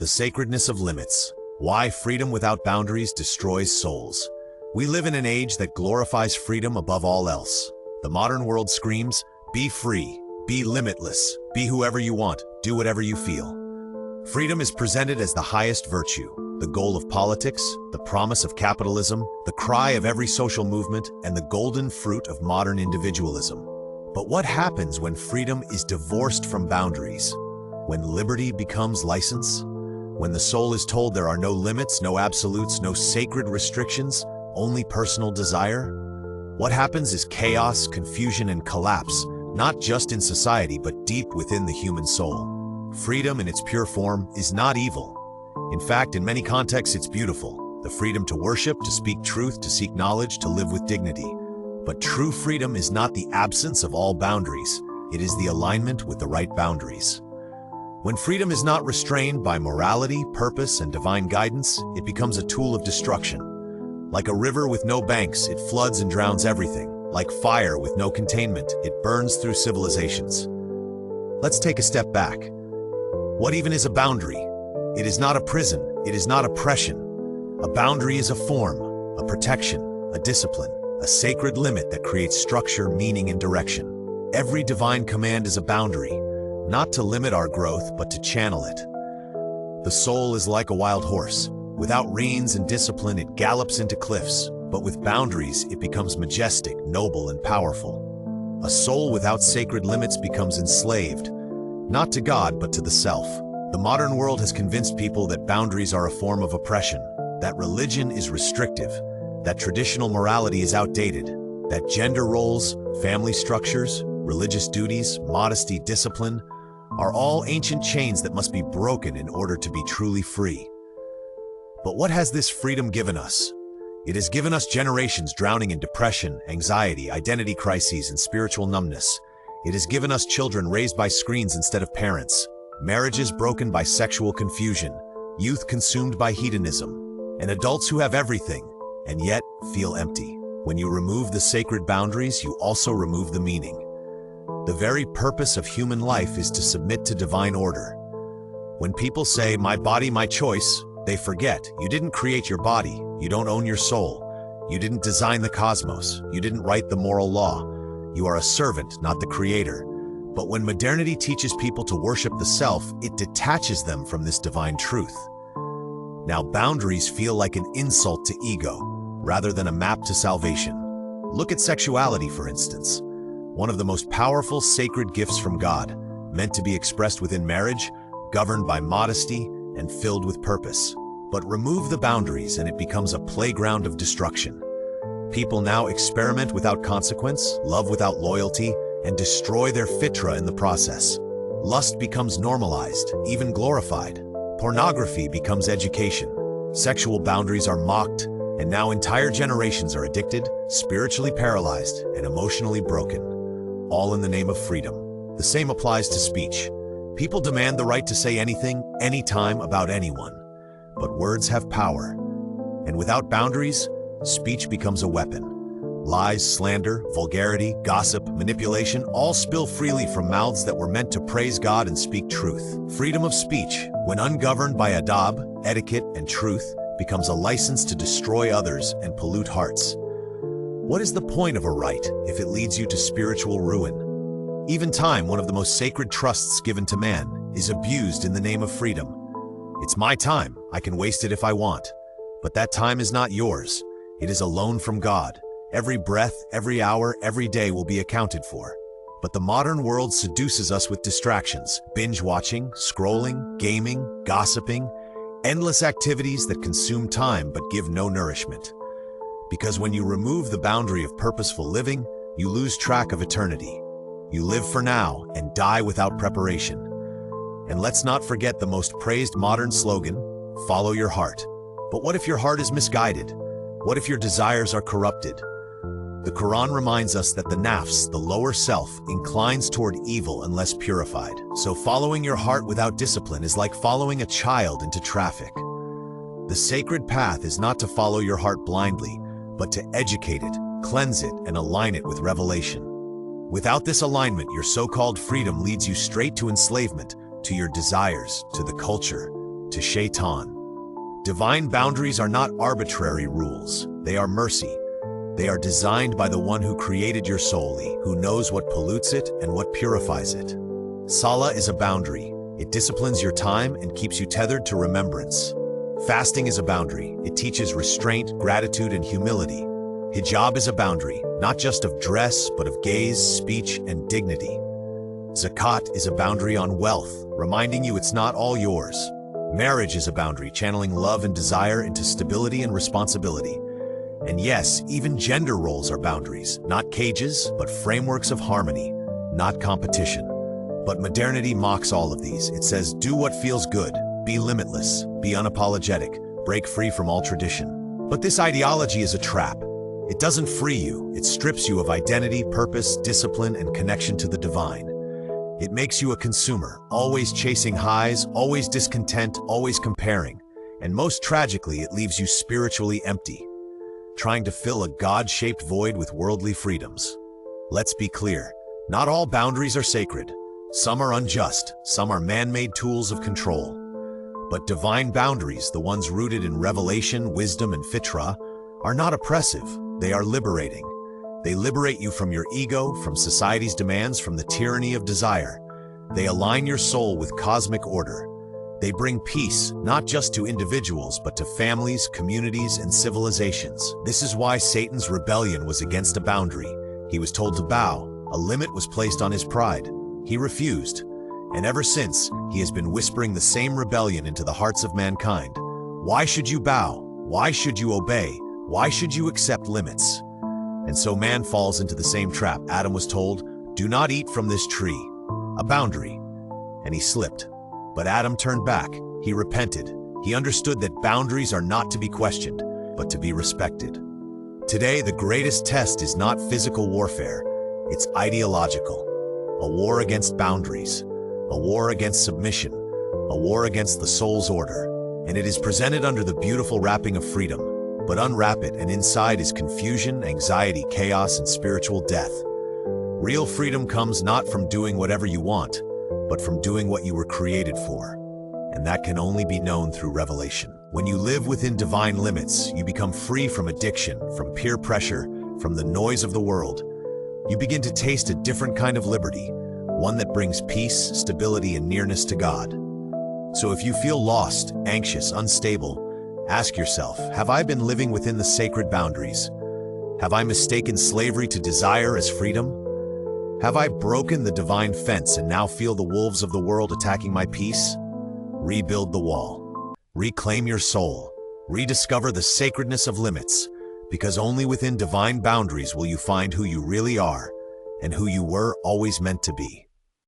The sacredness of limits. Why freedom without boundaries destroys souls. We live in an age that glorifies freedom above all else. The modern world screams, be free, be limitless, be whoever you want, do whatever you feel. Freedom is presented as the highest virtue, the goal of politics, the promise of capitalism, the cry of every social movement, and the golden fruit of modern individualism. But what happens when freedom is divorced from boundaries? When liberty becomes license? When the soul is told there are no limits, no absolutes, no sacred restrictions, only personal desire? What happens is chaos, confusion, and collapse, not just in society, but deep within the human soul. Freedom in its pure form is not evil. In fact, in many contexts, it's beautiful. The freedom to worship, to speak truth, to seek knowledge, to live with dignity. But true freedom is not the absence of all boundaries. It is the alignment with the right boundaries. When freedom is not restrained by morality, purpose, and divine guidance, it becomes a tool of destruction. Like a river with no banks, it floods and drowns everything. Like fire with no containment, it burns through civilizations. Let's take a step back. What even is a boundary? It is not a prison. It is not oppression. A boundary is a form, a protection, a discipline, a sacred limit that creates structure, meaning, and direction. Every divine command is a boundary, not to limit our growth, but to channel it. The soul is like a wild horse. Without reins and discipline, it gallops into cliffs, but with boundaries, it becomes majestic, noble, and powerful. A soul without sacred limits becomes enslaved, not to God, but to the self. The modern world has convinced people that boundaries are a form of oppression, that religion is restrictive, that traditional morality is outdated, that gender roles, family structures, religious duties, modesty, discipline, are all ancient chains that must be broken in order to be truly free. But what has this freedom given us? It has given us generations drowning in depression, anxiety, identity crises, and spiritual numbness. It has given us children raised by screens instead of parents, marriages broken by sexual confusion, youth consumed by hedonism, and adults who have everything, and yet feel empty. When you remove the sacred boundaries, you also remove the meaning. The very purpose of human life is to submit to divine order. When people say, my body, my choice, they forget, you didn't create your body, you don't own your soul, you didn't design the cosmos, you didn't write the moral law. You are a servant, not the creator. But when modernity teaches people to worship the self, it detaches them from this divine truth. Now, boundaries feel like an insult to ego, rather than a map to salvation. Look at sexuality, for instance. One of the most powerful sacred gifts from God, meant to be expressed within marriage, governed by modesty, and filled with purpose. But remove the boundaries and it becomes a playground of destruction. People now experiment without consequence, love without loyalty, and destroy their fitra in the process. Lust becomes normalized, even glorified. Pornography becomes education. Sexual boundaries are mocked, and now entire generations are addicted, spiritually paralyzed, and emotionally broken. All in the name of freedom. The same applies to speech. People demand the right to say anything, anytime, about anyone. But words have power. And without boundaries, speech becomes a weapon. Lies, slander, vulgarity, gossip, manipulation all spill freely from mouths that were meant to praise God and speak truth. Freedom of speech, when ungoverned by adab, etiquette, and truth, becomes a license to destroy others and pollute hearts. What is the point of a right if it leads you to spiritual ruin? Even time, one of the most sacred trusts given to man, is abused in the name of freedom. It's my time, I can waste it if I want. But that time is not yours. It is a loan from God. Every breath, every hour, every day will be accounted for. But the modern world seduces us with distractions, binge watching, scrolling, gaming, gossiping, endless activities that consume time but give no nourishment. Because when you remove the boundary of purposeful living, you lose track of eternity. You live for now and die without preparation. And let's not forget the most praised modern slogan, follow your heart. But what if your heart is misguided? What if your desires are corrupted? The Quran reminds us that the nafs, the lower self, inclines toward evil unless purified. So following your heart without discipline is like following a child into traffic. The sacred path is not to follow your heart blindly, but to educate it, cleanse it, and align it with revelation. Without this alignment, your so-called freedom leads you straight to enslavement, to your desires, to the culture, to Shaitan. Divine boundaries are not arbitrary rules. They are mercy. They are designed by the one who created your soul, who knows what pollutes it and what purifies it. Salah is a boundary. It disciplines your time and keeps you tethered to remembrance. Fasting is a boundary. It teaches restraint, gratitude, and humility. Hijab is a boundary, not just of dress, but of gaze, speech, and dignity. Zakat is a boundary on wealth, reminding you it's not all yours. Marriage is a boundary, channeling love and desire into stability and responsibility. And yes, even gender roles are boundaries, not cages, but frameworks of harmony, not competition. But modernity mocks all of these. It says, do what feels good, be limitless, be unapologetic, break free from all tradition. But this ideology is a trap. It doesn't free you. It strips you of identity, purpose, discipline, and connection to the divine. It makes you a consumer, always chasing highs, always discontent, always comparing. And most tragically, it leaves you spiritually empty, trying to fill a God-shaped void with worldly freedoms. Let's be clear, not all boundaries are sacred. Some are unjust, some are man-made tools of control. But divine boundaries, the ones rooted in revelation, wisdom, and fitrah, are not oppressive. They are liberating. They liberate you from your ego, from society's demands, from the tyranny of desire. They align your soul with cosmic order. They bring peace, not just to individuals, but to families, communities, and civilizations. This is why Satan's rebellion was against a boundary. He was told to bow. A limit was placed on his pride. He refused. And ever since, he has been whispering the same rebellion into the hearts of mankind. Why should you bow? Why should you obey? Why should you accept limits? And so man falls into the same trap. Adam was told, do not eat from this tree, a boundary. And he slipped. But Adam turned back. He repented. He understood that boundaries are not to be questioned, but to be respected. Today, the greatest test is not physical warfare. It's ideological. A war against boundaries. A war against submission. A war against the soul's order. And it is presented under the beautiful wrapping of freedom. But unwrap it, and inside is confusion, anxiety, chaos, and spiritual death. Real freedom comes not from doing whatever you want, but from doing what you were created for. And that can only be known through revelation. When you live within divine limits, you become free from addiction, from peer pressure, from the noise of the world. You begin to taste a different kind of liberty, one that brings peace, stability, and nearness to God. So if you feel lost, anxious, unstable, ask yourself, have I been living within the sacred boundaries? Have I mistaken slavery to desire as freedom? Have I broken the divine fence and now feel the wolves of the world attacking my peace? Rebuild the wall. Reclaim your soul. Rediscover the sacredness of limits, because only within divine boundaries will you find who you really are and who you were always meant to be.